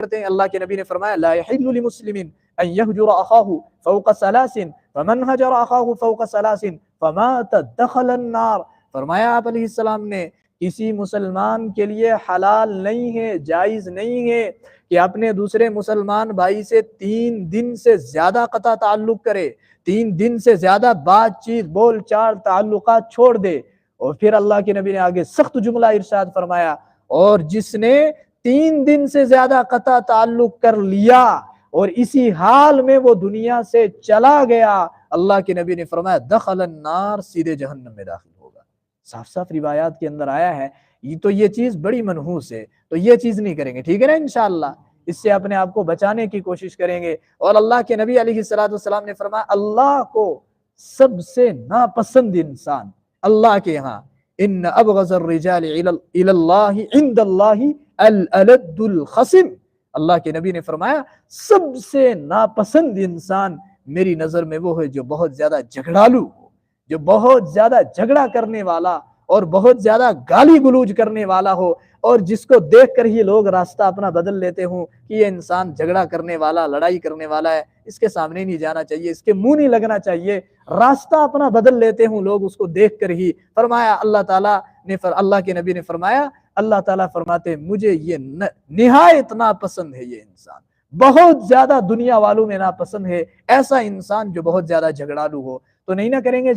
کرتے ہیں. اللہ کے نبی نے فرمایا لا يحل لمسلم ان يهجر اخاه فوق ثلاث فمن هجر اخاه فوق ثلاث فمات دخل النار. فرمایا آپ علیہ السلام نے کسی مسلمان کے لیے حلال نہیں ہے، جائز نہیں ہے کہ اپنے دوسرے مسلمان بھائی سے 3 دن سے زیادہ قطع تعلق کرے، 3 دن سے زیادہ بات چیت بول چال تعلقات چھوڑ دے. اور پھر اللہ کے نبی نے آگے سخت جملہ ارشاد فرمایا اور جس نے 3 دن سے زیادہ قطع تعلق کر لیا اور اسی حال میں وہ دنیا سے چلا گیا، اللہ کے نبی نے فرمایا دخل النار، سیدھے جہنم میں داخل ہوگا. صاف صاف روایات کے اندر آیا ہے. یہ چیز بڑی منحوس ہے، تو یہ چیز نہیں کریں گے، ٹھیک ہے نا. انشاءاللہ اس سے اپنے آپ کو بچانے کی کوشش کریں گے. اور اللہ کے نبی علیہ السلام نے فرمایا اللہ کو سب سے ناپسند انسان اللہ کے ہاں ان ابغض الرجال الى اللہ عند اللہ الالد الخصم. اللہ کے نبی نے فرمایا سب سے ناپسند انسان میری نظر میں وہ ہے جو بہت زیادہ جھگڑالو ہو، جو بہت زیادہ جھگڑا کرنے والا اور بہت زیادہ گالی گلوج کرنے والا ہو، اور جس کو دیکھ کر ہی لوگ راستہ اپنا بدل لیتے ہوں کہ یہ انسان جھگڑا کرنے والا، لڑائی کرنے والا ہے، اس کے سامنے نہیں جانا چاہیے، اس کے منہ نہیں لگنا چاہیے. راستہ اپنا بدل لیتے ہوں لوگ اس کو دیکھ کر ہی. فرمایا اللہ کے نبی نے فرمایا اللہ تعالیٰ فرماتے مجھے یہ نہایت ناپسند ہے، یہ انسان بہت زیادہ دنیا والوں میں ناپسند ہے ایسا انسان جو بہت زیادہ جھگڑالو ہو. تو نہیں نہ کریں گے